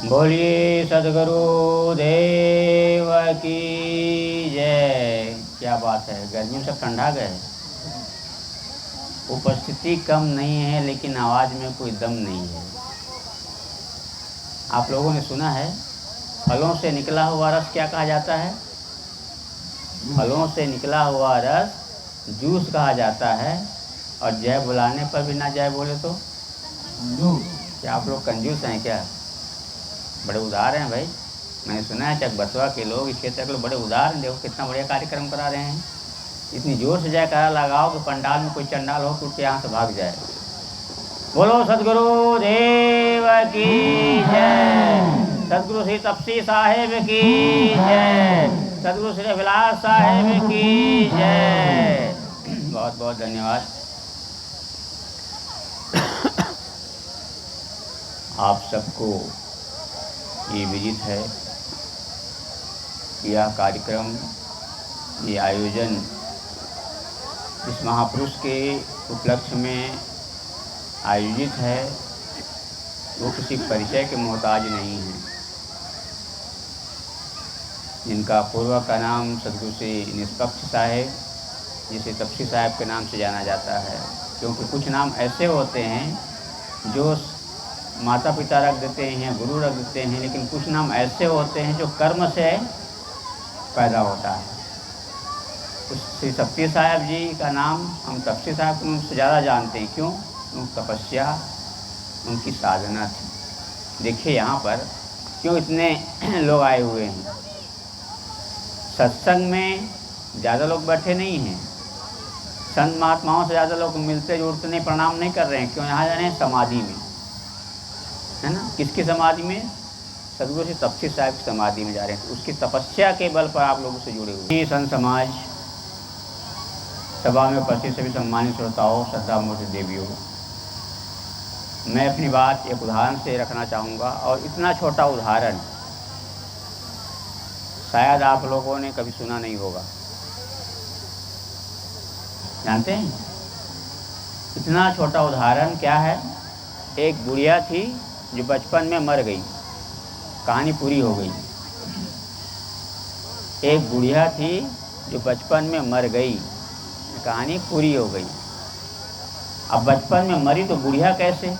बोलिए सदगुरु देव की जय। क्या बात है, गर्मियों से ठंडा गए। उपस्थिति कम नहीं है लेकिन आवाज़ में कोई दम नहीं है। आप लोगों ने सुना है फलों से निकला हुआ रस क्या कहा जाता है? फलों से निकला हुआ रस जूस कहा जाता है। और जय बुलाने पर भी ना जय बोले तो क्या आप लोग कंजूस हैं क्या? बड़े उदार हैं भाई। मैंने सुना है चकबसवा के लोग, इस क्षेत्र के लोग बड़े उदार हैं। देखो कितना बढ़िया कार्यक्रम करा रहे हैं। इतनी जोर से जयकारा लगाओ कि पंडाल में कोई चंडाल हो टूट के यहाँ से भाग जाए। बोलो सदगुरु देव की जय। सदगुरु श्री तपसी साहेब की जय। सदगुरु श्री अभिलाष साहेब की जय। बहुत बहुत धन्यवाद। आप सबको ये विदित है कि यह कार्यक्रम, ये आयोजन इस महापुरुष के उपलक्ष्य में आयोजित है। वो किसी परिचय के मोहताज नहीं है। जिनका पूर्व का नाम सदगुरु श्री निष्पक्ष साहेब, जिसे तपसी साहेब के नाम से जाना जाता है। क्योंकि कुछ नाम ऐसे होते हैं जो माता पिता रख देते हैं, गुरु रख देते हैं, लेकिन कुछ नाम ऐसे होते हैं जो कर्म से पैदा होता है। श्री तपसी साहेब जी का नाम हम तपसी साहब को उनसे ज़्यादा जानते हैं। क्यों? उनकी तपस्या, उनकी साधना थी। देखिए यहाँ पर क्यों इतने लोग आए हुए हैं। सत्संग में ज़्यादा लोग बैठे नहीं हैं। संत महात्माओं से ज़्यादा लोग मिलते जुड़ते नहीं, प्रणाम नहीं कर रहे हैं। क्यों? यहाँ जा रहे हैं समाधि में, है ना। किसकी समाधि में? सदगुरु श्री तपसी साहब की समाधि में जा रहे हैं। उसकी तपस्या के बल पर आप लोगों से जुड़े हुए। संत समाज, सभा में उपस्थित सभी सम्मानित श्रोताओं, श्रद्धा मूर्ति देवियों, मैं अपनी बात एक उदाहरण से रखना चाहूँगा। और इतना छोटा उदाहरण शायद आप लोगों ने कभी सुना नहीं होगा। जानते हैं इतना छोटा उदाहरण क्या है? एक बुढ़िया थी जो बचपन में मर गई, कहानी पूरी हो गई। एक बुढ़िया थी जो बचपन में मर गई, कहानी पूरी हो गई। अब बचपन में मरी तो बुढ़िया कैसे?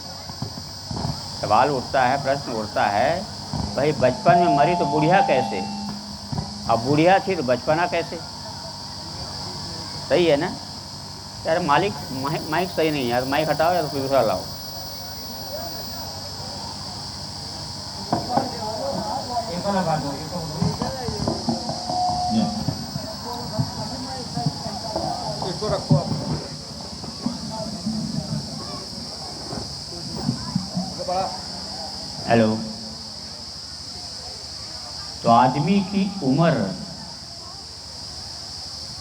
सवाल उठता है, प्रश्न उठता है, भाई बचपन में मरी तो बुढ़िया कैसे? अब बुढ़िया थी तो बचपना कैसे? सही है ना यार? मालिक माइक सही नहीं है यार, माइक हटाओ या तो दूसरा लाओ। इसको रखो आप। हेलो। तो आदमी की उम्र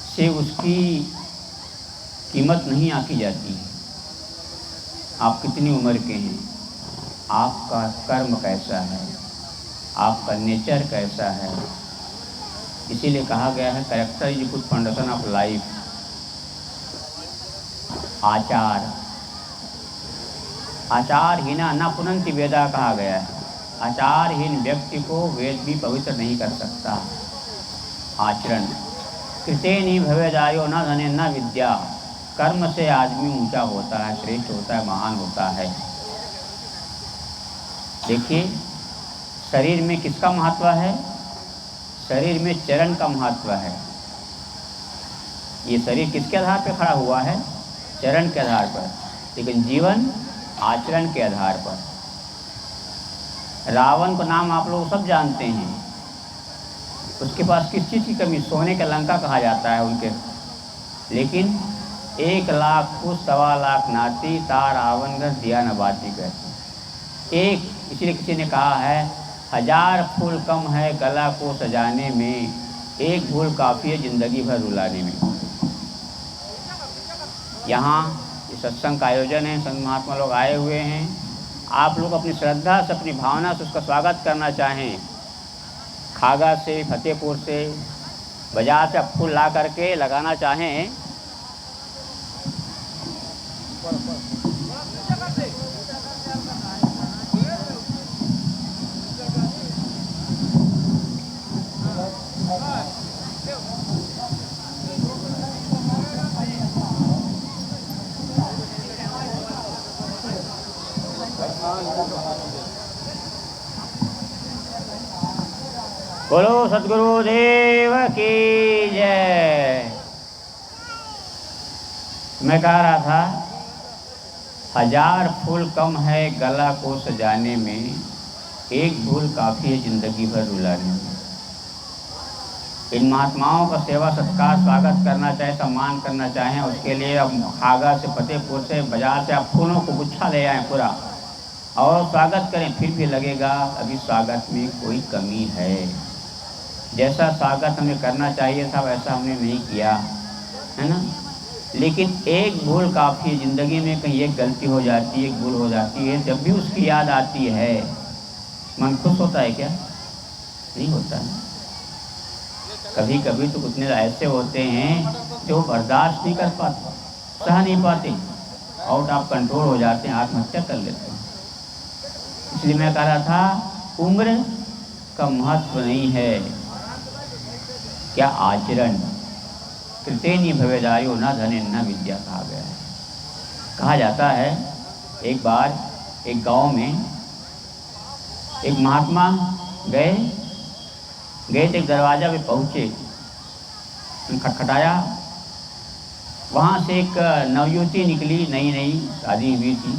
से उसकी कीमत नहीं आंकी जाती। आप कितनी उम्र के हैं, आपका कर्म कैसा है, आपका नेचर कैसा है। इसीलिए कहा गया है character is good foundation of life. आचारहीना न पुनन्ति वेदा कहा गया है। आचारहीन व्यक्ति को वेद भी पवित्र नहीं कर सकता। आचरण कृते नहीं भवेदायो न धने न विद्या। कर्म से आदमी ऊंचा होता है, श्रेष्ठ होता है, महान होता है। देखिए शरीर में किसका महत्व है? शरीर में चरण का महत्व है। ये शरीर किसके आधार पर खड़ा हुआ है? चरण के आधार पर। लेकिन जीवन आचरण के आधार पर। रावण का नाम आप लोग सब जानते हैं। उसके पास किस चीज़ की कमी? सोने का लंका कहा जाता है उनके। लेकिन 1 लाख को 1.25 लाख नाती ता रावण घर दिया न बाती कहते। एक इसलिए किसी ने कहा है 1000 फूल कम है गला को सजाने में, एक भूल काफ़ी है ज़िंदगी भर रुलाने में। यहाँ सत्संग का आयोजन है, संत महात्मा लोग आए हुए हैं। आप लोग अपनी श्रद्धा से, अपनी भावना से उसका स्वागत करना चाहें। खागा से, फतेहपुर से, बाजार से फूल ला करके लगाना चाहें बोलो सतगुरु देव की जय। मैं कह रहा था, 1000 फूल कम है गला को सजाने में, एक भूल काफ़ी है जिंदगी भर रुलाने में। इन महात्माओं का सेवा सत्कार स्वागत करना चाहे, सम्मान करना चाहें, उसके लिए अब हागा से, फतेहपुर से, बाजार से आप फूलों को गुच्छा ले आएँ पूरा और स्वागत करें, फिर भी लगेगा अभी स्वागत में कोई कमी है। जैसा स्वागत हमें करना चाहिए था वैसा हमने नहीं किया, है ना। लेकिन एक भूल काफ़ी है ज़िंदगी में, कहीं एक गलती हो जाती है, एक भूल हो जाती है, जब भी उसकी याद आती है मन खुश होता है क्या? नहीं होता है। कभी कभी तो कुछ ऐसे होते हैं जो बर्दाश्त नहीं कर पाते, सह नहीं पाते, आउट ऑफ कंट्रोल हो जाते हैं, आत्महत्या कर लेते हैं। इसलिए मैं कह रहा था, उम्र का महत्व नहीं है, क्या आचरण। कृतेनि भवेदायो न धने न विद्या कहा गया है। कहा जाता है एक बार एक गांव में एक महात्मा गए तो एक दरवाजा पे पहुँचे, खटखटाया, वहाँ से एक नवयुवती निकली, नई नई शादी हुई थी।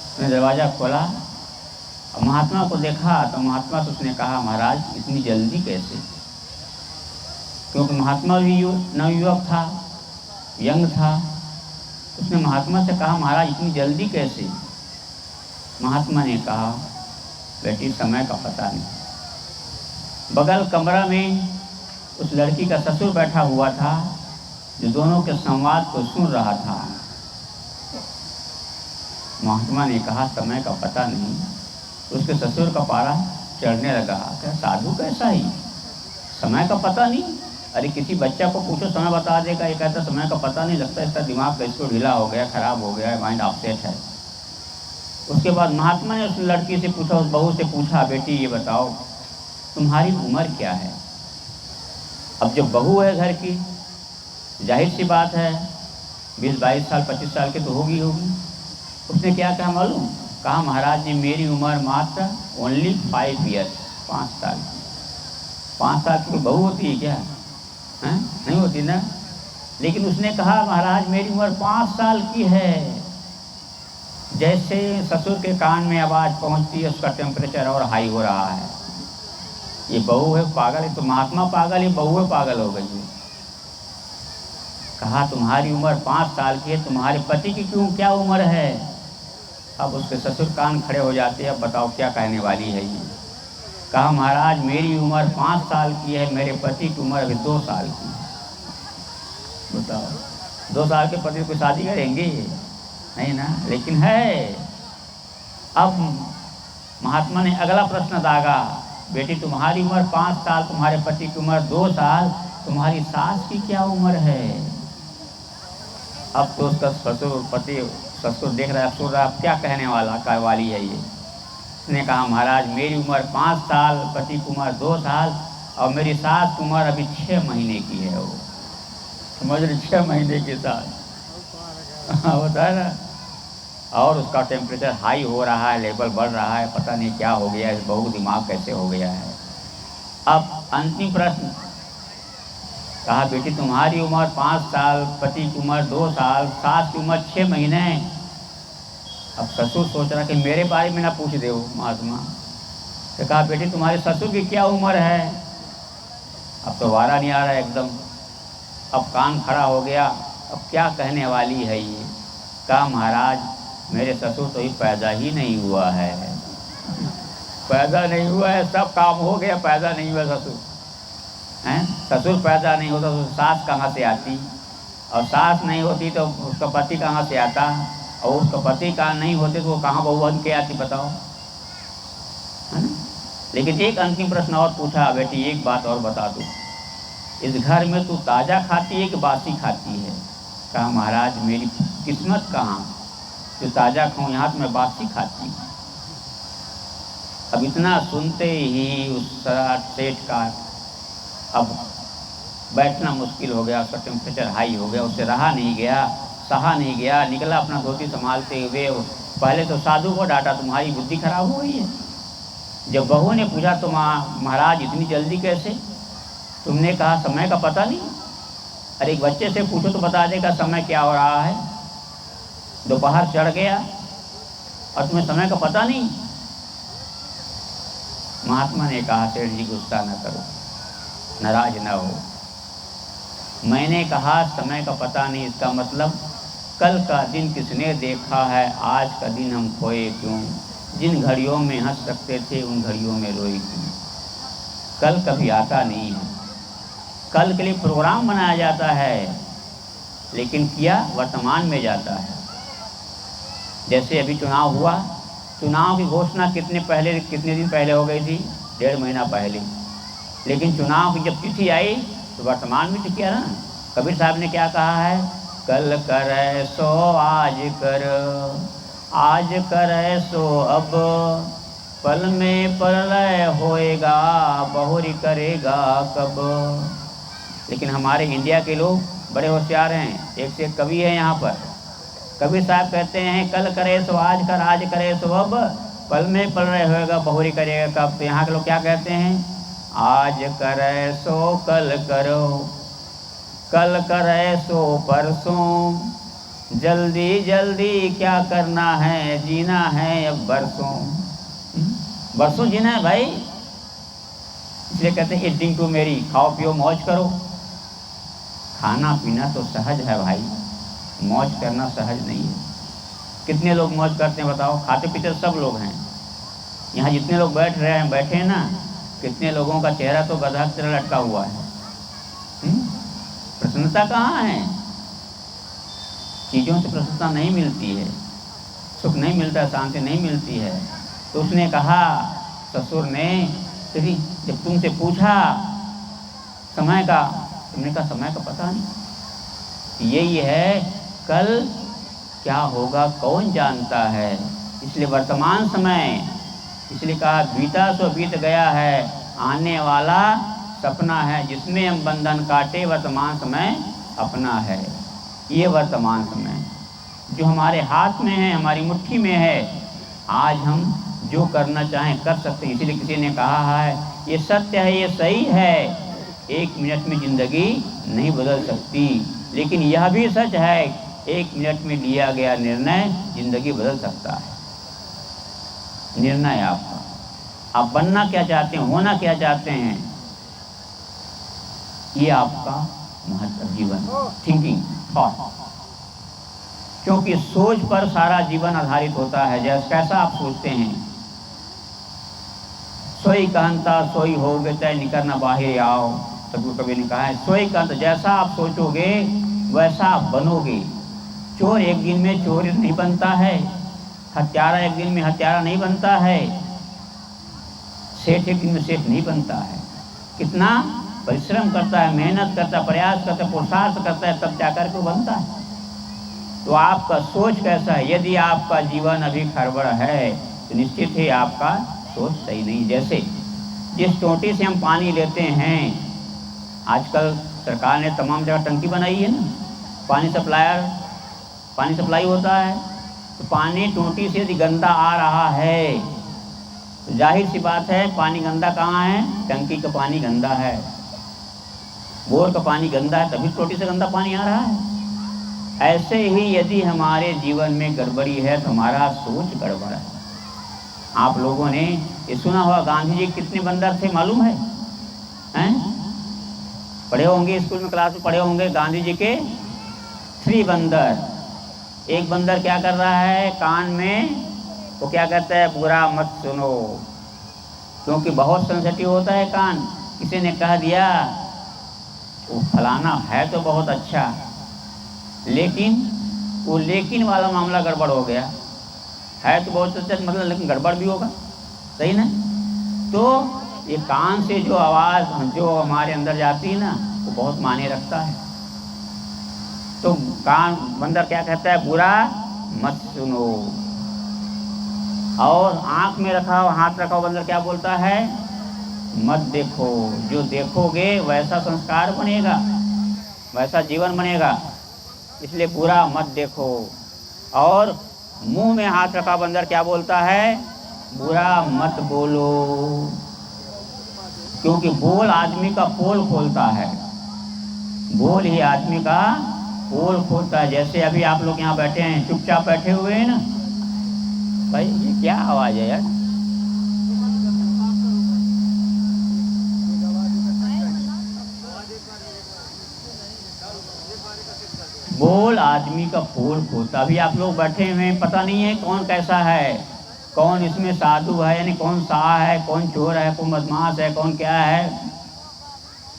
उसने दरवाज़ा खोला और महात्मा को देखा तो महात्मा से उसने कहा, महाराज इतनी जल्दी कैसे? क्योंकि महात्मा भी नवयुवक था, यंग था। उसने महात्मा से कहा, महाराज इतनी जल्दी कैसे? महात्मा ने कहा, बेटी समय का पता नहीं। बगल कमरा में उस लड़की का ससुर बैठा हुआ था जो दोनों के संवाद को सुन रहा था। महात्मा ने कहा, समय का पता नहीं। उसके ससुर का पारा चढ़ने लगा। क्या साधु कैसा ही, समय का पता नहीं? अरे किसी बच्चा को पूछो समय बता देगा, ये कहता समय का पता नहीं, लगता इसका दिमाग कैसे ढीला हो गया, खराब हो गया है, माइंड अपसेट है। उसके बाद महात्मा ने उस लड़की से पूछा, उस बहू से पूछा, बेटी ये बताओ तुम्हारी उम्र क्या है? अब जो बहू है घर की, जाहिर सी बात है 20-22 साल 25 साल की तो होगी। उसने क्या कहा मालूम? कहा, महाराज जी मेरी उम्र मात्र ओनली 5 ईयर्स, 5 साल। 5 साल की बहू होती है क्या? हैं? नहीं होती ना। लेकिन उसने कहा, महाराज मेरी उम्र 5 साल की है। जैसे ससुर के कान में आवाज़ पहुंचती है, उसका टेम्परेचर और हाई हो रहा है। ये बहू है पागल है, तो महात्मा पागल, ये बहू है पागल हो गई है। कहा, तुम्हारी उम्र 5 साल की है, तुम्हारे पति की क्या उम्र है? अब उसके ससुर कान खड़े हो जाते हैं, अब बताओ क्या कहने वाली है ये। कहा, महाराज मेरी उम्र 5 साल की है, मेरे पति की उम्र अभी 2 साल की है। बताओ 2 साल के पति को शादी करेंगे? नहीं ना। लेकिन है। अब महात्मा ने अगला प्रश्न दागा, बेटी तुम्हारी उम्र 5 साल, तुम्हारे पति की उम्र 2 साल, तुम्हारी सास की क्या उम्र है? अब तो उसका ससुर देख रहा है, सुन रहा है, क्या कहने वाली है ये। उसने कहा, महाराज मेरी उम्र 5 साल, पति की उम्र 2 साल और मेरी सास की उम्र अभी 6 महीने की है। वो समझ रहे, 6 महीने के साथ होता है ना। और उसका टेम्परेचर हाई हो रहा है, लेवल बढ़ रहा है, पता नहीं क्या हो गया है, बहू दिमाग कैसे हो गया है। अब अंतिम प्रश्न, कहा, बेटी तुम्हारी उम्र 5 साल, पति की उम्र 2 साल, सास की उम्र 6 महीने। अब ससुर सोच रहा कि मेरे बारे में ना पूछ दे महात्मा। तो कहा, बेटी तुम्हारे ससुर की क्या उम्र है? अब तो वारा नहीं आ रहा है एकदम। अब कान खड़ा हो गया, अब क्या कहने वाली है ये। कहा, महाराज मेरे ससुर तो ही पैदा ही नहीं हुआ है। पैदा नहीं हुआ है, सब काम हो गया, पैदा नहीं हुआ ससुर हैं। ससुर पैदा नहीं होता तो सास कहाँ से आती, और सास नहीं होती तो उसका पति कहाँ से आता, और उसका पति कहाँ नहीं होते तो वो कहाँ बहू बन के आती, बताओ, है ना। लेकिन एक अंतिम प्रश्न और पूछा, बेटी एक बात और बता दो, इस घर में तू ताज़ा खाती है कि बासी खाती है? कहा, महाराज मेरी किस्मत कहाँ जो ताज़ा खाऊं, यहाँ तो मैं बासी खाती हूँ। अब इतना सुनते ही उस सेठ का अब बैठना मुश्किल हो गया, उसका टेम्परेचर हाई हो गया, उससे रहा नहीं गया, सहा नहीं गया, निकला अपना धोती संभालते हुए पहले तो साधु को डांटा, तुम्हारी बुद्धि खराब हो गई है। जब बहू ने पूछा तो महाराज इतनी जल्दी कैसे? तुमने कहा समय का पता नहीं। अरे एक बच्चे से पूछो तो बता देगा समय क्या हो रहा है। दोपहर चढ़ गया और तुम्हें समय का पता नहीं। महात्मा ने कहा सेठ जी गुस्सा न करो, नाराज न हो। मैंने कहा समय का पता नहीं, इसका मतलब कल का दिन किसने देखा है, आज का दिन हम खोए क्यों? जिन घड़ियों में हंस सकते थे उन घड़ियों में रोए क्यों? कल कभी आता नहीं है। कल के लिए प्रोग्राम बनाया जाता है लेकिन किया वर्तमान में जाता है। जैसे अभी चुनाव हुआ, चुनाव की घोषणा कितने दिन पहले हो गई थी? 1.5 महीना पहले। लेकिन चुनाव की जब तिथि आई तो वर्तमान में तो किया ना। कबीर साहब ने क्या कहा है? कल करे सो आज कर, आज करे सो अब, पल में प्रलय होएगा, बहुरी करेगा कब। लेकिन हमारे इंडिया के लोग बड़े होशियार हैं, एक से एक कवि है यहाँ पर। कबीर साहब कहते हैं कल करे सो आज कर, आज करे सो अब, पल में प्रलय होएगा, बहुरी करेगा कब। तो यहाँ के लोग क्या कहते हैं? आज करे सो कल करो, कल करे सो परसों, जल्दी जल्दी क्या करना है, जीना है अब बरसों। बरसों जीना है भाई, इसलिए कहते हैं ईटिंग टू मेरी, खाओ पियो मौज करो। खाना पीना तो सहज है भाई, मौज करना सहज नहीं है। कितने लोग मौज करते हैं बताओ? खाते पीते सब लोग हैं। यहाँ जितने लोग बैठे हैं ना, कितने लोगों का चेहरा तो गधा की तरह लटका हुआ है। प्रसन्नता कहाँ है? चीज़ों से प्रसन्नता नहीं मिलती है, सुख नहीं मिलता, शांति नहीं मिलती है। तो उसने कहा, ससुर ने जब तुमसे पूछा समय का, तुमने कहा समय का पता नहीं। यही है, कल क्या होगा कौन जानता है। इसलिए वर्तमान समय, इसलिए कहा बीता सो बीत गया है, आने वाला सपना है, जिसमें हम बंधन काटे, वर्तमान समय अपना है। ये वर्तमान समय जो हमारे हाथ में है, हमारी मुट्ठी में है, आज हम जो करना चाहें कर सकते हैं। इसीलिए किसी ने कहा है ये सत्य है, ये सही है, 1 मिनट में ज़िंदगी नहीं बदल सकती। लेकिन यह भी सच है, 1 मिनट में लिया गया निर्णय ज़िंदगी बदल सकता है। निर्णय आपका, आप बनना क्या चाहते हैं, होना क्या चाहते हैं, ये आपका महत्व जीवन, थिंकिंग, थॉट। क्योंकि सोच पर सारा जीवन आधारित होता है। जैसे कैसा आप सोचते हैं, सोई कहता सोई होगे, तय निकलना बाहर आओ। सतगुरु कबीर ने कहा है, सोई कहता, जैसा आप सोचोगे वैसा आप बनोगे। चोर एक दिन में चोर नहीं बनता है, हत्यारा एक दिन में हत्यारा नहीं बनता है, सेठ एक दिन में सेठ नहीं बनता है। कितना परिश्रम करता है, मेहनत करता है, प्रयास करता है, पुरुषार्थ करता है, तब जाकर के बनता है। तो आपका सोच कैसा है? यदि आपका जीवन अभी खड़बड़ है तो निश्चित ही आपका सोच सही नहीं। जैसे जिस टोटी से हम पानी लेते हैं, आजकल सरकार ने तमाम जगह टंकी बनाई है ना, पानी सप्लाई होता है। तो पानी टोटी से यदि गंदा आ रहा है तो जाहिर सी बात है पानी गंदा कहाँ है? टंकी का पानी गंदा है, बोर का पानी गंदा है, तभी टोटी से गंदा पानी आ रहा है। ऐसे ही यदि हमारे जीवन में गड़बड़ी है तो हमारा सोच गड़बड़ है। आप लोगों ने ये सुना होगा, गांधी जी कितने बंदर थे मालूम है? पढ़े होंगे, स्कूल में क्लास में पढ़े होंगे, गांधी जी के 3 बंदर। एक बंदर क्या कर रहा है, कान में वो क्या कहता है, बुरा मत सुनो, क्योंकि बहुत सेंसिटिव होता है कान। किसी ने कह दिया वो फलाना है तो बहुत अच्छा, लेकिन वो लेकिन वाला मामला गड़बड़ हो गया। है तो बहुत अच्छा मतलब, लेकिन गड़बड़ भी होगा, सही ना? तो ये कान से जो आवाज़ जो हमारे अंदर जाती है ना, वो बहुत मायने रखता है। तो कान बंदर क्या कहता है, बुरा मत सुनो। और आँख में रखा हो, हाथ रखा हो बंदर क्या बोलता है, मत देखो। जो देखोगे वैसा संस्कार बनेगा, वैसा जीवन बनेगा, इसलिए बुरा मत देखो। और मुंह में हाथ रखा बंदर क्या बोलता है? बुरा मत बोलो, क्योंकि बोल आदमी का पोल खोलता है। बोल ही आदमी का पोल खोलता है। जैसे अभी आप लोग यहाँ बैठे हैं, चुपचाप बैठे हुए हैं ना भाई, ये क्या आवाज़ है यार? बोल आदमी का पोल खोलता। अभी आप लोग बैठे हुए हैं, पता नहीं है कौन कैसा है, कौन इसमें साधु है, यानी कौन शाह है, कौन चोर है, कौन बदमाश है, कौन क्या है,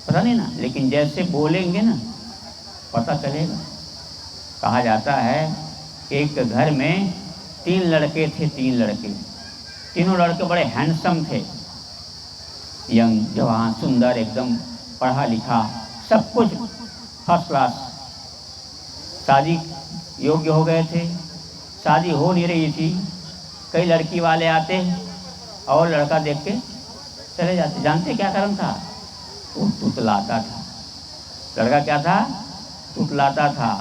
पता नहीं ना। लेकिन जैसे बोलेंगे ना पता चलेगा। कहा जाता है एक घर में 3 लड़के थे, 3 लड़के, तीनों लड़के बड़े हैंडसम थे, यंग, जवान, सुंदर, एकदम पढ़ा लिखा, सब कुछ फर्स्ट क्लास, शादी योग्य हो गए थे। शादी हो नहीं रही थी, कई लड़की वाले आते और लड़का देख के चले जाते। जानते क्या कारण था? वो तुतलाता था। लड़का क्या था? तुतलाता था।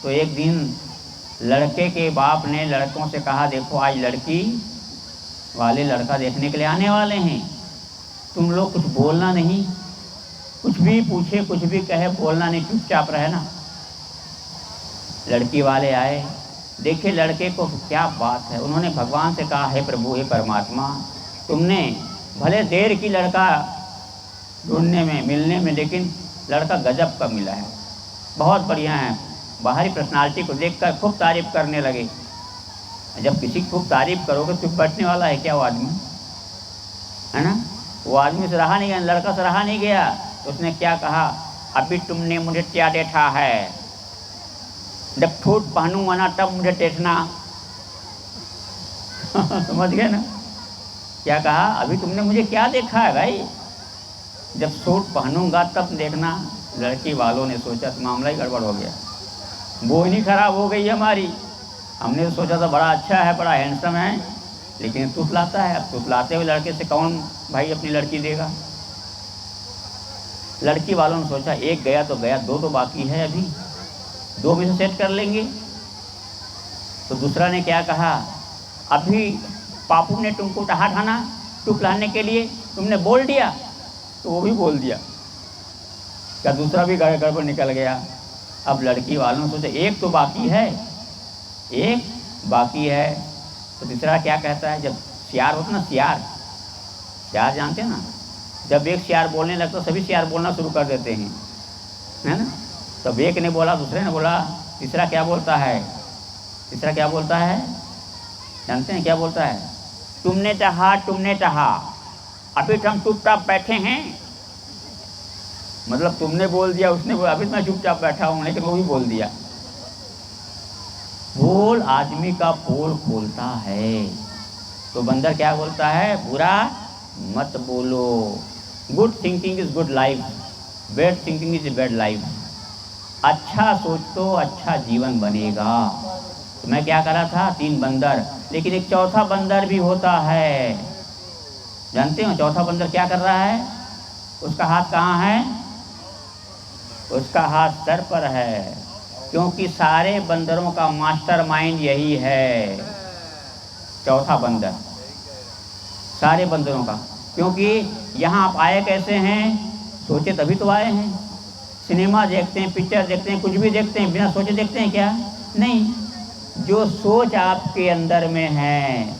तो एक दिन लड़के के बाप ने लड़कों से कहा, देखो आज लड़की वाले लड़का देखने के लिए आने वाले हैं, तुम लोग कुछ बोलना नहीं, कुछ भी पूछे कुछ भी कहे बोलना नहीं, चुपचाप रहना। लड़की वाले आए, देखे लड़के को, क्या बात है। उन्होंने भगवान से कहा, हे प्रभु, हे परमात्मा, तुमने भले देर की लड़का ढूंढने में, मिलने में, लेकिन लड़का गजब का मिला है, बहुत बढ़िया है। बाहरी पर्सनालिटी को देखकर खूब तारीफ करने लगे। जब किसी की खूब तारीफ करोगे तो बैठने वाला है क्या वो आदमी, है ना? वो आदमी से रहा नहीं गया, लड़का से रहा नहीं गया। तो उसने क्या कहा, अभी तुमने मुझे क्या देखा है, जब सूट पहनूंगा ना तब मुझे देखना। समझ गए ना क्या कहा? अभी तुमने मुझे क्या देखा है भाई, जब सूट पहनूंगा तब देखना। लड़की वालों ने सोचा तो मामला ही गड़बड़ हो गया, बोहनी खराब हो गई हमारी। हमने तो सोचा था बड़ा अच्छा है, बड़ा हैंडसम है, लेकिन तुतलाता है। अब तुतलाते हुए लड़के से कौन भाई अपनी लड़की देगा? लड़की वालों ने सोचा एक गया तो गया, 2 तो बाकी है, अभी 2 में से सेट कर लेंगे। तो दूसरा ने क्या कहा, अभी पापू ने तुमको कहा था ना तुतलाने के लिए, तुमने बोल दिया? तो वो भी बोल दिया। क्या दूसरा भी गड़बड़ निकल गया। अब लड़की वालों ने सोचा एक तो बाकी है, एक बाकी है। तो तीसरा क्या कहता है, जब सियार होता ना, सियार जानते हैं ना, जब एक सियार बोलने लगता तो सभी सियार बोलना शुरू कर देते हैं, है ना? तब एक ने बोला, दूसरे ने बोला, तीसरा क्या बोलता है? तीसरा क्या बोलता है जानते हैं क्या बोलता है? तुमने चाहा, अभी तो हम चुपचाप बैठे हैं। मतलब तुमने बोल दिया, उसने बोला, अभी मैं चुपचाप बैठा हूँ, लेकिन वो भी बोल दिया। बोल आदमी का पोल खोलता है। तो बंदर क्या बोलता है? बुरा मत बोलो। Good thinking is good life, bad thinking is bad life. अच्छा सोच तो अच्छा जीवन बनेगा। तो मैं क्या कर रहा था, 3 बंदर, लेकिन एक चौथा बंदर भी होता है। जानते हो चौथा बंदर क्या कर रहा है? उसका हाथ कहाँ है? उसका हाथ सर पर है, क्योंकि सारे बंदरों का मास्टरमाइंड यही है, चौथा बंदर, सारे बंदरों का। क्योंकि यहाँ आप आए कैसे हैं? सोचे तभी तो आए हैं। सिनेमा देखते हैं, पिक्चर देखते हैं, कुछ भी देखते हैं, बिना सोचे देखते हैं क्या? नहीं। जो सोच आपके अंदर में है,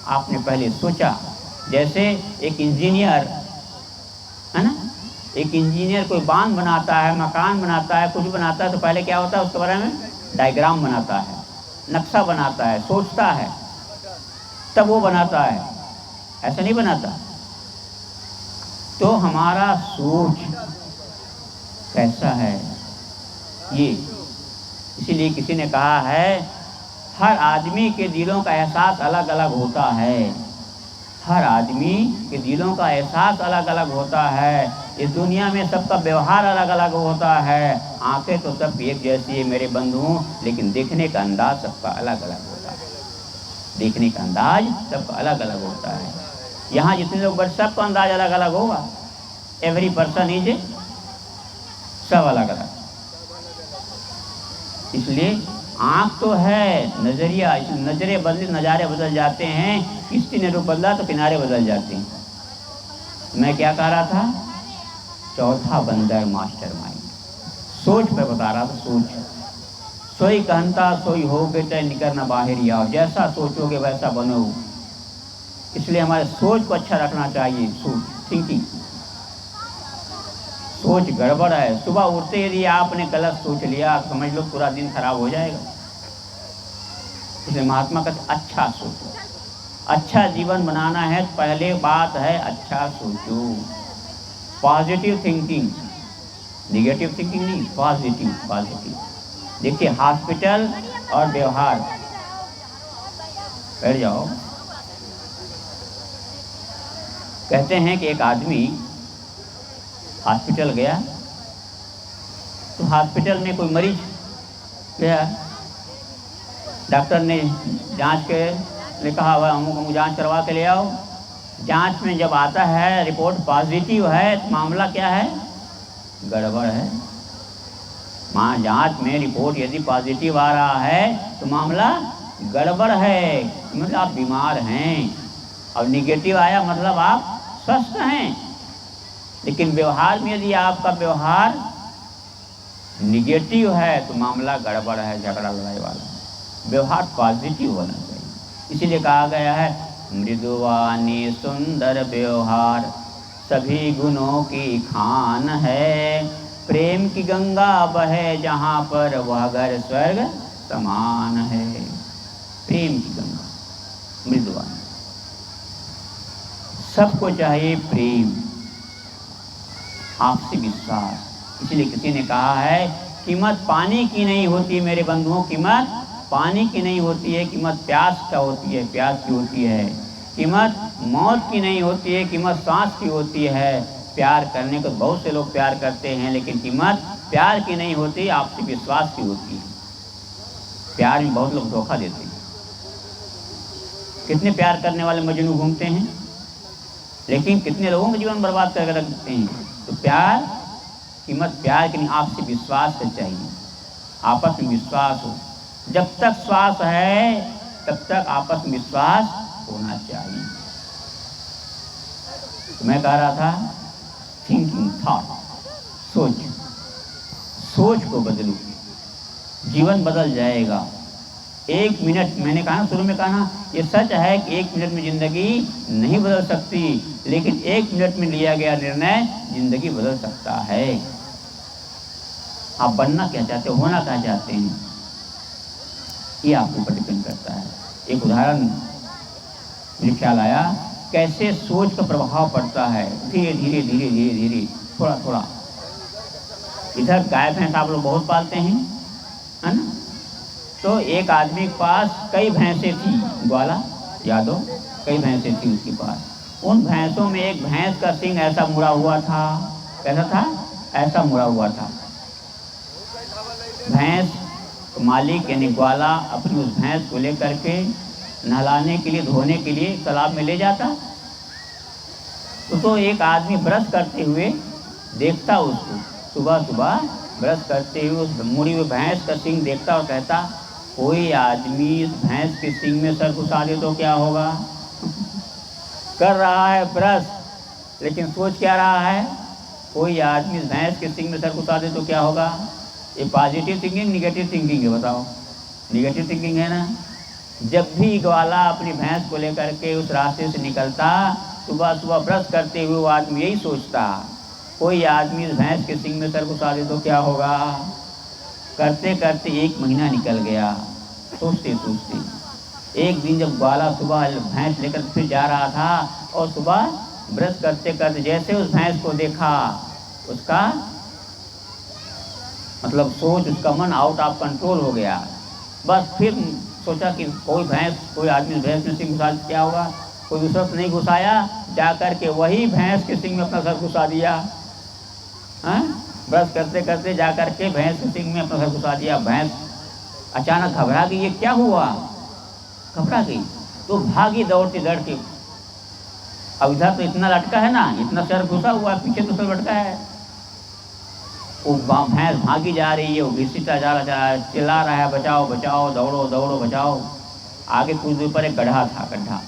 आपने पहले सोचा। जैसे एक इंजीनियर है ना, एक इंजीनियर कोई बांध बनाता है, मकान बनाता है, कुछ बनाता है, तो पहले क्या होता है उसके बारे में? डायग्राम बनाता है, नक्शा बनाता है, सोचता है, तब वो बनाता है, ऐसा नहीं बनाता। तो हमारा सोच कैसा है ये, इसीलिए किसी ने कहा है हर आदमी के दिलों का एहसास अलग अलग होता है। हर आदमी के दिलों का एहसास अलग अलग होता है। इस दुनिया में सबका व्यवहार अलग अलग होता है। आंखें तो सब एक जैसी है मेरे बंधुओं, लेकिन देखने का अंदाज सबका अलग अलग होता है। देखने का अंदाज सबका अलग अलग होता है। यहाँ जितने लोग बैठे सबका अंदाज अलग अलग होगा। एवरी पर्सन इज, सब अलग अलग। इसलिए आँख तो है, नजरिया, नजरे बदले नज़ारे बदल जाते हैं। किसी ने रूप बदला तो किनारे बदल जाते हैं। मैं क्या कह रहा था? चौथा बंदर मास्टरमाइंड, सोच पे बता रहा था। सोच सोई कहता सोई हो बेटे, निकलना बाहर ही आओ। जैसा सोचोगे वैसा बनो। इसलिए हमारे सोच को अच्छा रखना चाहिए। सोच, थिंकिंग। सोच गड़बड़ है, सुबह उठते यदि आपने गलत सोच लिया समझ लो पूरा दिन खराब हो जाएगा। इसलिए महात्मा कहते अच्छा सोचो। अच्छा जीवन बनाना है तो पहले बात है अच्छा सोचो। पॉजिटिव थिंकिंग, निगेटिव थिंकिंग नहीं, पॉजिटिव। पॉजिटिव देखिए, हॉस्पिटल और व्यवहार। बैठ जाओ। कहते हैं कि एक आदमी हॉस्पिटल गया, तो हॉस्पिटल में कोई मरीज गया, डॉक्टर ने जांच के लिए कहा हुआ अमुक जांच करवा के ले आओ। जांच में जब आता है रिपोर्ट पॉजिटिव है तो मामला क्या है? गड़बड़ है। मां जांच में रिपोर्ट यदि पॉजिटिव आ रहा है तो मामला गड़बड़ है, मतलब आप बीमार हैं। और निगेटिव आया मतलब आप स्वस्थ हैं। लेकिन व्यवहार में यदि आपका व्यवहार निगेटिव है तो मामला गड़बड़ है, झगड़ा लड़ाई वाला। व्यवहार पॉजिटिव होना चाहिए। इसीलिए कहा गया है मृदुवानी सुंदर व्यवहार सभी गुणों की खान है। प्रेम की गंगा बहे जहाँ पर वह घर स्वर्ग समान है। प्रेम की गंगा, मृदुवानी। सबको चाहिए प्रेम, आपसी विश्वास। इसलिए किसी ने कहा है कीमत पानी की नहीं होती मेरे बंधुओं, कीमत पानी की नहीं होती है, कीमत प्यास का होती है, प्यास की होती है। कीमत मौत की नहीं होती है, कीमत सांस की होती है। प्यार करने को बहुत से लोग प्यार करते हैं, लेकिन कीमत प्यार की नहीं होती, आपसी विश्वास की होती है। प्यार में बहुत लोग धोखा देते हैं। कितने प्यार करने वाले मजनू घूमते हैं, लेकिन कितने लोगों का जीवन बर्बाद करके रख देते हैं। तो प्यार, कीमत प्यार की नहीं, आपसे विश्वास से चाहिए। आपस में विश्वास हो। जब तक श्वास है तब तक आपस में विश्वास होना चाहिए। तो मैं कह रहा था थिंकिंग, थॉट, सोच। सोच को बदलो, जीवन बदल जाएगा। 1 मिनट, मैंने कहा शुरू में कहा ना, ये सच है कि 1 मिनट में जिंदगी नहीं बदल सकती, लेकिन 1 मिनट में लिया गया निर्णय जिंदगी बदल सकता है। आप बनना क्या चाहते हो, होना क्या चाहते हैं, ये आपके ऊपर डिपेंड करता है। एक उदाहरण मुझे ख्याल आया, कैसे सोच का प्रभाव पड़ता है। धीरे धीरे धीरे धीरे धीरे, थोड़ा थोड़ा। इधर गाय भैंस आप लोग बहुत पालते हैं, है ना? तो एक आदमी के पास कई भैंसें थी, ग्वाला यादव, कई भैंसें थी उसके पास। उन भैंसों में एक भैंस का सींग ऐसा मुड़ा हुआ था। कैसा था? ऐसा मुड़ा हुआ था। भैंस मालिक यानी ग्वाला अपनी उस भैंस को लेकर के नहलाने के लिए, धोने के लिए तालाब में ले जाता। तो एक आदमी ब्रश करते हुए देखता उसको, सुबह सुबह ब्रश करते हुए उस मुड़ी हुई भैंस का सींग देखता और कहता, कोई आदमी इस भैंस के सींग में सर घुसा दे तो क्या होगा? कर रहा है ब्रश, लेकिन सोच क्या रहा है? कोई आदमी इस भैंस के सींग में सर घुसा दे तो क्या होगा? ये पॉजिटिव थिंकिंग, निगेटिव थिंकिंग है? बताओ। निगेटिव थिंकिंग है ना। जब भी ग्वाला अपनी भैंस को लेकर के उस रास्ते से निकलता, सुबह सुबह ब्रश करते हुए वो आदमी यही सोचता, कोई आदमी इस भैंस के सींग में सर घुसा दे तो क्या होगा? करते करते 1 महीना निकल गया, सोचते सोचते। एक दिन जब ग्वाला सुबह भैंस लेकर फिर जा रहा था और सुबह ब्रश करते करते जैसे उस भैंस को देखा, उसका मतलब सोच, उसका मन आउट ऑफ कंट्रोल हो गया। बस फिर सोचा कि कोई भैंस, कोई आदमी भैंस में सिंह घुसा क्या होगा? कोई दूसरा नहीं घुसाया, जाकर के वही भैंस के सिंह में अपना सर घुसा दिया। ब्रश करते करते जाकर के भैंस के सिंह में अपना सर घुसा दिया। भैंस अचानक घबरा गई, ये क्या हुआ? घबरा गई तो भागी दौड़ती दौड़ती। अब इधर तो इतना लटका है ना, इतना सर घुसा हुआ, पीछे तो सर लटका है। वो भैंस भागी जा रही है, वो घसीटा जा रहा है, चिल्ला रहा है बचाओ बचाओ, दौड़ो दौड़ो बचाओ। आगे कुछ दूर पर एक गड्ढा था, गड्ढा।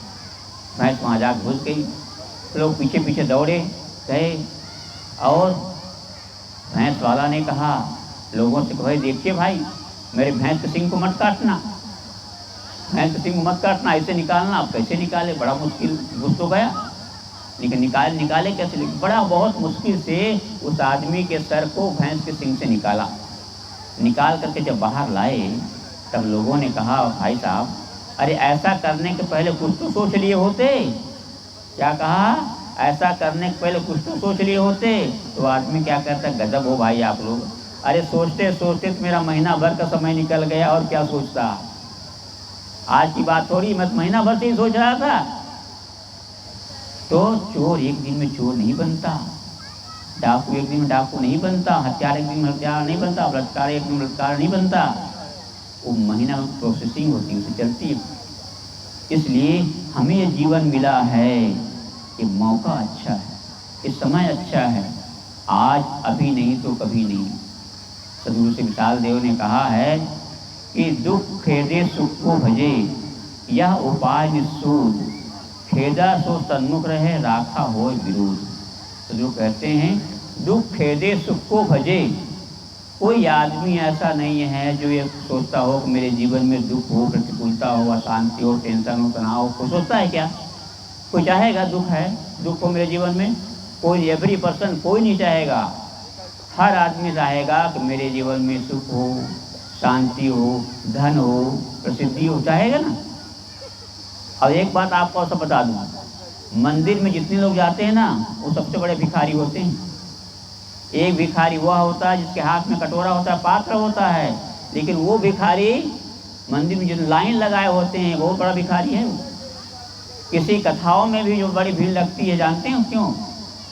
भैंस वहाँ जा घुस गई। लोग पीछे पीछे दौड़े गए और भैंस वाला ने कहा लोगों से, भाई देखिए भाई, मेरे भैंस के सिंग को मत काटना, भैंस के सिंग को मत काटना, ऐसे निकालना। अब कैसे निकाले, बड़ा मुश्किल, घुस तो गया लेकिन निकाले कैसे, लेकिन बड़ा बहुत मुश्किल से उस आदमी के सर को भैंस के सिंग से निकाला। निकाल करके जब बाहर लाए तब लोगों ने कहा, भाई साहब, अरे ऐसा करने के पहले कुछ तो सोच लिए होते। क्या कहा, ऐसा करने के पहले कुछ तो सोच लिए होते। तो आदमी क्या कहता, गजब हो भाई आप लोग, अरे सोचते सोचते तो मेरा महीना भर का समय निकल गया, और क्या सोचता। आज की बात थोड़ी, मैं तो महीना भर से ही सोच रहा था। तो चोर एक दिन में चोर नहीं बनता, डाकू एक दिन में डाकू नहीं बनता, हत्यारा एक दिन में हत्यारा नहीं बनता, बलात्कार एक दिन में बलात्कार नहीं बनता। वो महीना प्रोसेसिंग होती है, उसे चलती है। इसलिए हमें ये जीवन मिला है, ये मौका अच्छा है, ये समय अच्छा है, आज अभी नहीं तो कभी नहीं। सदगुरु से विशाल देव ने कहा है कि दुख खेदे सुख को भजे, यह उपाय निसूद, खेदा सो सन्मुख रहे, राखा हो विरोध। तो जो कहते हैं दुख खेदे सुख को भजे, कोई आदमी ऐसा नहीं है जो ये सोचता हो कि मेरे जीवन में दुख हो, प्रतिकूलता हो, अशांति हो, टेंशन हो, तनाव हो। कोई सोचता है क्या? कोई चाहेगा दुख है, दुख हो मेरे जीवन में? कोई, एवरी पर्सन, कोई नहीं चाहेगा। हर आदमी चाहेगा कि मेरे जीवन में सुख हो, शांति हो, धन हो, प्रसिद्धि हो, चाहेगा ना। अब एक बात आपको सब बता दूँ, मंदिर में जितने लोग जाते हैं ना, वो सबसे बड़े भिखारी होते हैं। एक भिखारी वह होता है जिसके हाथ में कटोरा होता है, पात्र होता है, लेकिन वो भिखारी मंदिर में जो लाइन लगाए होते हैं, बहुत बड़ा भिखारी है वो। किसी कथाओं में भी जो बड़ी भीड़ लगती है, जानते हैं क्यों,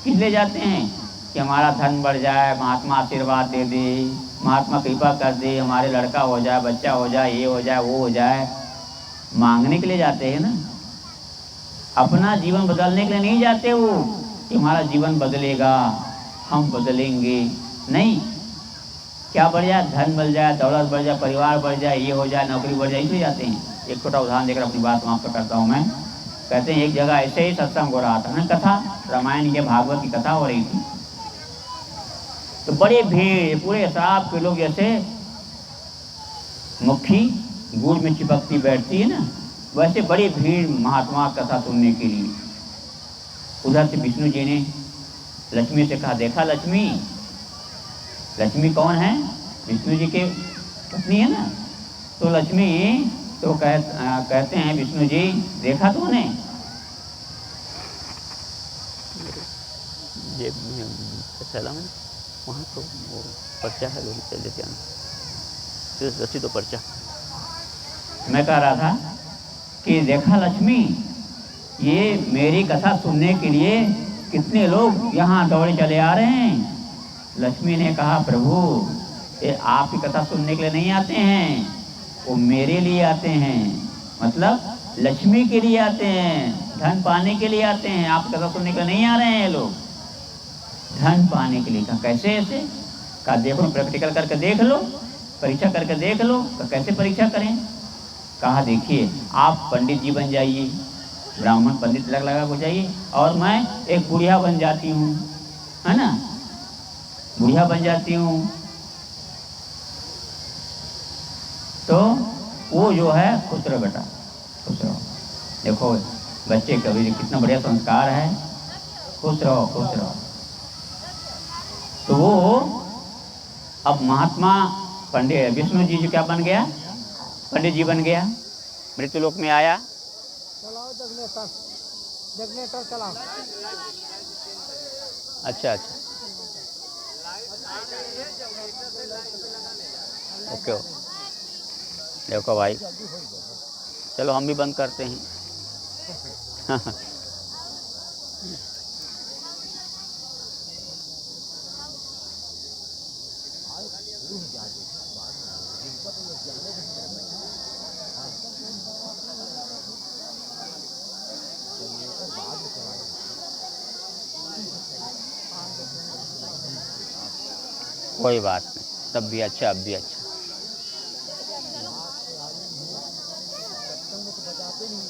किस लिए जाते हैं? कि हमारा धन बढ़ जाए, महात्मा आशीर्वाद दे दे, महात्मा कृपा कर दे, हमारे लड़का हो जाए, बच्चा हो जाए, ये हो जाए, वो हो जाए। मांगने के लिए जाते हैं ना, अपना जीवन बदलने के लिए नहीं जाते वो, कि हमारा जीवन बदलेगा, हम बदलेंगे। नहीं, क्या बढ़ जाए, धन बढ़ जाए, दौलत बढ़ जाए, परिवार बढ़ जाए, ये हो जाए, नौकरी बढ़ जाए, इसलिए जाते हैं। एक छोटा उदाहरण देकर अपनी बात समाप्त करता हूँ मैं। कहते हैं एक जगह ऐसे ही सत्संग हो रहा था ना, कथा, रामायण के भागवत की कथा हो रही थी। तो बड़ी भीड़, पूरे शराब के लोग, जैसे मुट्ठी गुड़ में चिपकती बैठती है ना, वैसे बड़ी भीड़ महात्मा कथा सुनने के लिए। उधर से विष्णु जी ने लक्ष्मी से कहा, देखा लक्ष्मी, लक्ष्मी कौन है? विष्णु जी के पत्नी है ना। तो लक्ष्मी तो कहते हैं विष्णु जी, देखा तूने? ये चला मैंने वहाँ, तो वो पर्चा है, लोग चल देते हैं, रसी तो पर्चा। मैं कह रहा था कि देखा लक्ष्मी, ये मेरी कथा सुनने के लिए कितने लोग यहाँ दौड़े चले आ रहे हैं। लक्ष्मी ने कहा, प्रभु, ये आपकी कथा सुनने के लिए नहीं आते हैं, वो मेरे लिए आते हैं, मतलब लक्ष्मी के लिए आते हैं, धन पाने के लिए आते हैं। आपकी कथा सुनने के लिए नहीं आ रहे हैं लोग, धन पाने के लिए। कहा कैसे ऐसे? कहा देखो, प्रैक्टिकल करके देख लो, परीक्षा करके देख लो। कहा कैसे परीक्षा करें? कहा देखिए, आप पंडित जी बन जाइए, ब्राह्मण पंडित लगा हो जाइए, और मैं एक बुढ़िया बन जाती हूँ, है ना, बुढ़िया बन जाती हूँ। तो वो जो है, खुश रहो बेटा, खुश रहो। देखो बच्चे कभी कितना बढ़िया संस्कार है, खुश रहो, खुश रहो। तो वो अब महात्मा पंडित विष्णु जी जो क्या बन गया, पंडित जी बन गया, मृत्युलोक में आया। चलाओ जगनेटर चलाओ। अच्छा, ओके, देखो भाई, चलो हम भी बंद करते हैं। कोई बात नहीं, तब भी अच्छा, अब भी अच्छा। सत्संग में तो बजाते नहीं।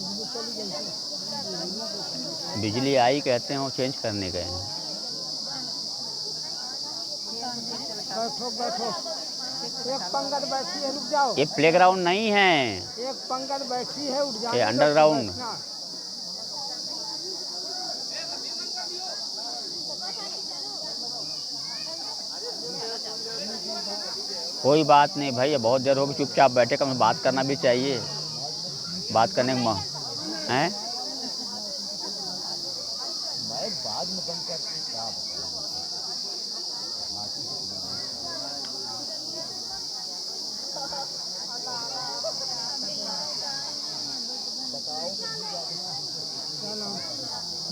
बिजली चली गई थी। बिजली आई कहते हैं, वो चेंज करने गए हैं। बैठो बैठो, एक पंगत बैठी है, रुक जाओ। ये प्लेग्राउंड नहीं है, एक पंगत बैठी है, उठ जाओ। ये अंडरग्राउंड। कोई बात नहीं भाई, ये बहुत देर होगी, चुपचाप बैठे, कम बात करना भी चाहिए। बात करने में हैं, मैं बाद में बंद करके क्या बताओ। क्या नाम?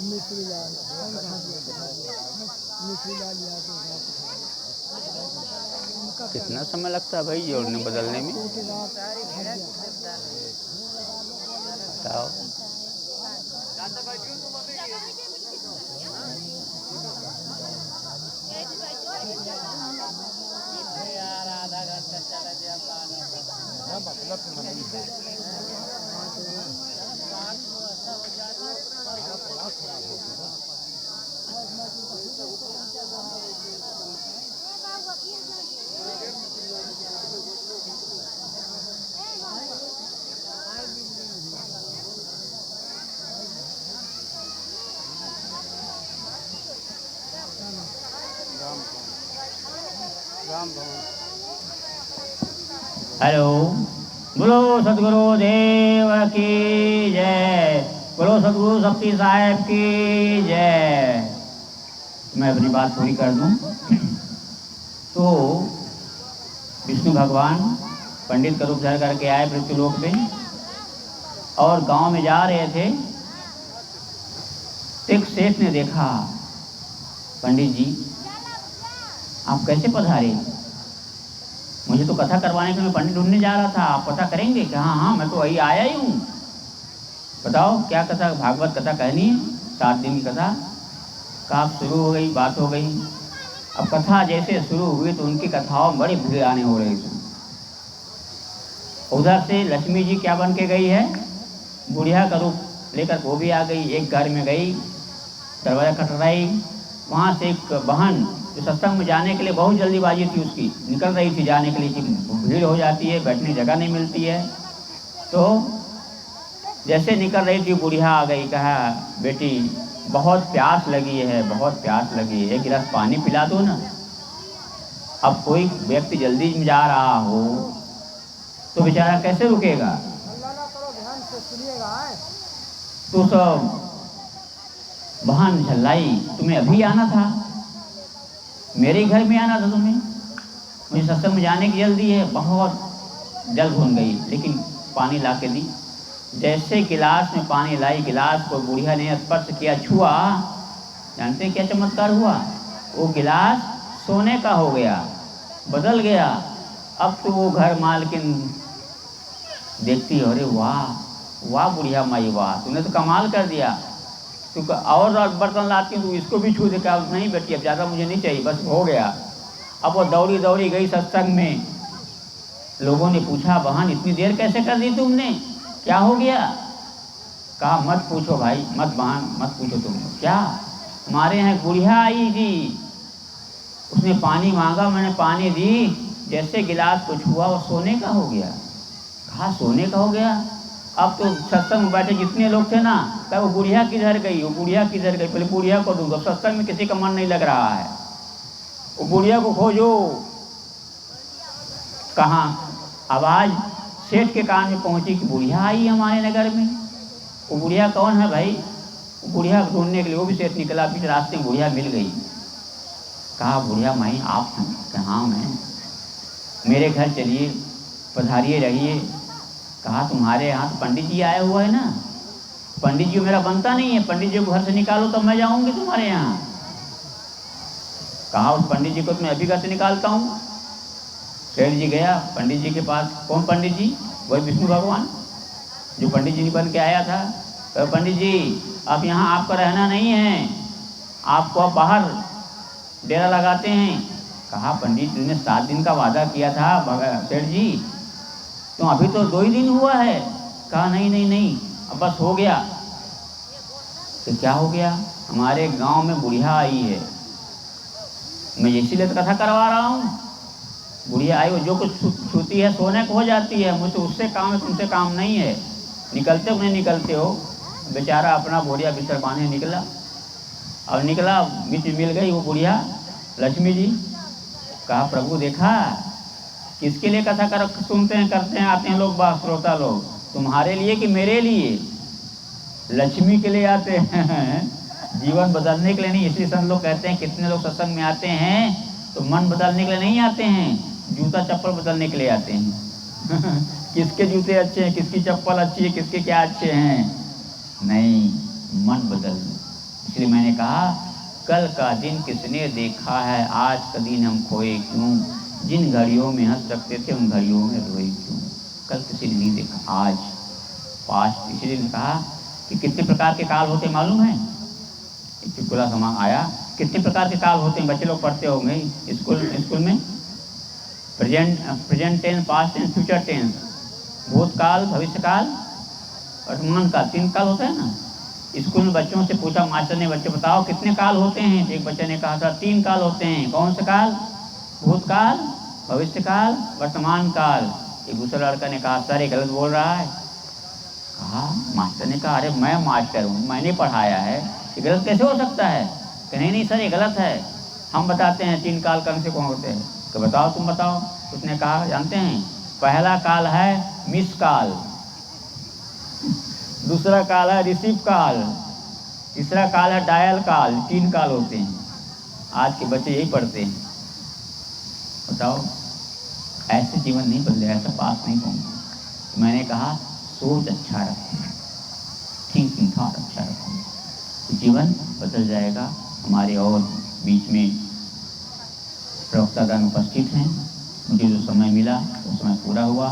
मिश्री लाल। मिश्री लाल यादव। कितना समय लगता है भाई जोड़ने बदलने में, बताओ। यार आधा घंटा चला गया मतलब राम भवन। हेलो, बोलो सतगुरु देव की जय, बोलो सतगुरु शक्ति साहेब की जय। मैं अपनी बात पूरी कर दूं तो विष्णु भगवान पंडित का रूप धारण करके आए पृथ्वीलोक पे, और गांव में जा रहे थे। एक सेठ ने देखा, पंडित जी आप कैसे पधारे? मुझे तो कथा करवाने के लिए पंडित ढूंढने जा रहा था, आप पता करेंगे? कि हाँ हाँ, मैं तो वही आया ही हूँ। बताओ क्या कथा, भागवत कथा कहनी है, 7 दिन की कथा। कहा शुरू हो गई, बात हो गई। अब कथा जैसे शुरू हुई तो उनकी कथाओं में बड़ी भीड़ आने हो रही थी। उधर से लक्ष्मी जी क्या बन के गई है, बुढ़िया का रूप लेकर वो भी आ गई। एक घर में गई, दरवाजा खटखटाई, वहाँ से एक बहन जो सत्संग में जाने के लिए बहुत जल्दीबाजी थी उसकी, निकल रही थी जाने के लिए कि भीड़ हो जाती है, बैठने की जगह नहीं मिलती है। तो जैसे निकल रही थी बुढ़िया आ गई, कहा बेटी बहुत प्यास लगी है, बहुत प्यास लगी है, एक गिलास पानी पिला दो ना। अब कोई व्यक्ति जल्दी में जा रहा हो तो बेचारा कैसे रुकेगा? अल्लाह ना करो, ध्यान से सुनिएगा। तो सब बहन झल्लाई, तुम्हें अभी आना था, मेरे घर में आना था तुम्हें, मुझे सत्संग में जाने की जल्दी है। बहुत जल्द हो गई, लेकिन पानी ला के दी। जैसे गिलास में पानी लाई, गिलास को बुढ़िया ने स्पर्श किया, छुआ, जानते हैं क्या चमत्कार हुआ? वो गिलास सोने का हो गया, बदल गया। अब तो वो घर मालकिन देखती, अरे वाह वाह बुढ़िया माई वाह, तूने तो कमाल कर दिया, तू और बर्तन लाती हूँ, तू इसको भी छू दे। क्या? नहीं बेटी अब ज़्यादा मुझे नहीं चाहिए, बस हो गया। अब वो दौड़ी दौड़ी गई सत्संग में। लोगों ने पूछा, बहन इतनी देर कैसे कर दी तुमने, क्या हो गया? कहा मत पूछो भाई, मत बहन मत पूछो, तुम क्या, हमारे यहाँ बुढ़िया आई थी, उसने पानी मांगा, मैंने पानी दी, जैसे गिलास को छुआ वो सोने का हो गया। कहा सोने का हो गया? अब तो सत्संग में बैठे जितने लोग थे ना, कहा वो बुढ़िया किधर गई, वो बुढ़िया किधर गई, पहले बुढ़िया को ढूंढो, सत्संग में किसी का मन नहीं लग रहा है, वो बुढ़िया को खोजो। कहाँ आवाज़ सेठ के कान में पहुंची कि बुढ़िया आई हमारे नगर में। वो बुढ़िया कौन है भाई? वो बुढ़िया ढूंढने के लिए वो भी सेठ निकला, बीच रास्ते में बुढ़िया मिल गई। कहा बुढ़िया माई आप हैं? कहाँ मैं, मेरे घर चलिए, पधारिए रहिए। कहा तुम्हारे यहाँ तो पंडित जी आए हुआ है ना, पंडित जी मेरा बनता नहीं है, पंडित जी को घर से निकालो तब मैं जाऊंगी तुम्हारे यहाँ। कहा उस पंडित जी को तो मैं अभी घर से निकालता हूँ। सेठ जी गया पंडित जी के पास। कौन पंडित जी? वही विष्णु भगवान जो पंडित जी बन के आया था। कहे पंडित जी अब यहाँ आपका रहना नहीं है, आपको अब बाहर डेरा लगाते हैं। कहा पंडित तुमने 7 दिन का वादा किया था सेठ जी, तो अभी तो 2 ही दिन हुआ है। कहा नहीं नहीं नहीं अब बस हो गया। तो क्या हो गया? हमारे गांव में बुढ़िया आई है, मैं इसीलिए तो कथा करवा रहा हूँ। बुढ़िया आई, वो जो कुछ छूती है सोने को हो जाती है, मुझसे उससे काम है, तुमसे काम नहीं है। निकलते हो नहीं निकलते हो? बेचारा अपना बोरिया बिस्तर बांधे निकला, और निकला बीच मिल गई वो बुढ़िया लक्ष्मी जी। कहा प्रभु देखा किसके लिए कथा कर सुनते हैं करते हैं आते हैं लोग श्रोता लोग, तुम्हारे लिए कि मेरे लिए? लक्ष्मी के लिए आते हैं, जीवन बदलने के लिए नहीं। इसलिए सब लोग कहते हैं कितने लोग सत्संग में आते हैं तो मन बदलने के लिए नहीं आते हैं, जूता चप्पल बदलने के लिए आते हैं। किसके जूते अच्छे हैं, किसकी चप्पल अच्छी है, किसके क्या अच्छे हैं? नहीं, मन बदलने। इसलिए मैंने कहा कल का दिन किसने देखा है, आज का दिन हम खोए क्यों? जिन घड़ियों में हंस सकते थे उन घड़ियों में रोए क्यों? कल किसी ने नहीं देखा, आज पास्ट। इसलिए कहा कि कितने प्रकार के काल होते मालूम है? एक चुटकुला समा आया, कितने प्रकार के काल होते हैं बच्चे लोग पढ़ते होंगे स्कूल में। Present tense, past tense, future tense, भूतकाल, भविष्यकाल, वर्तमान काल, 3 काल होता है ना। स्कूल में बच्चों से पूछा मास्टर ने, बच्चे बताओ कितने काल होते हैं? तो एक बच्चे ने कहा था 3 काल होते हैं। कौन से काल? भूतकाल, भविष्यकाल, वर्तमान काल। एक दूसरा लड़का ने कहा सर ये गलत बोल रहा है। कहा मास्टर ने कहा अरे मैं मास्टर हूँ, मैंने पढ़ाया है, ये गलत कैसे हो सकता है? कि नहीं सर ये गलत है, हम बताते हैं 3 काल कौन से कौन होते हैं। तो बताओ तुम बताओ। उसने कहा जानते हैं, पहला काल है मिस काल, दूसरा काल है रिसीव काल, तीसरा काल है डायल काल। 3 काल होते हैं। आज के बच्चे यही पढ़ते हैं। बताओ ऐसे जीवन नहीं बदले, ऐसा पास नहीं होंगे। तो मैंने कहा सोच अच्छा रखो, थिंकिंग थॉट अच्छा रखो, तो जीवन बदल जाएगा। हमारे और बीच में प्रवक्तागण उपस्थित हैं, मुझे जो समय मिला वो समय पूरा हुआ।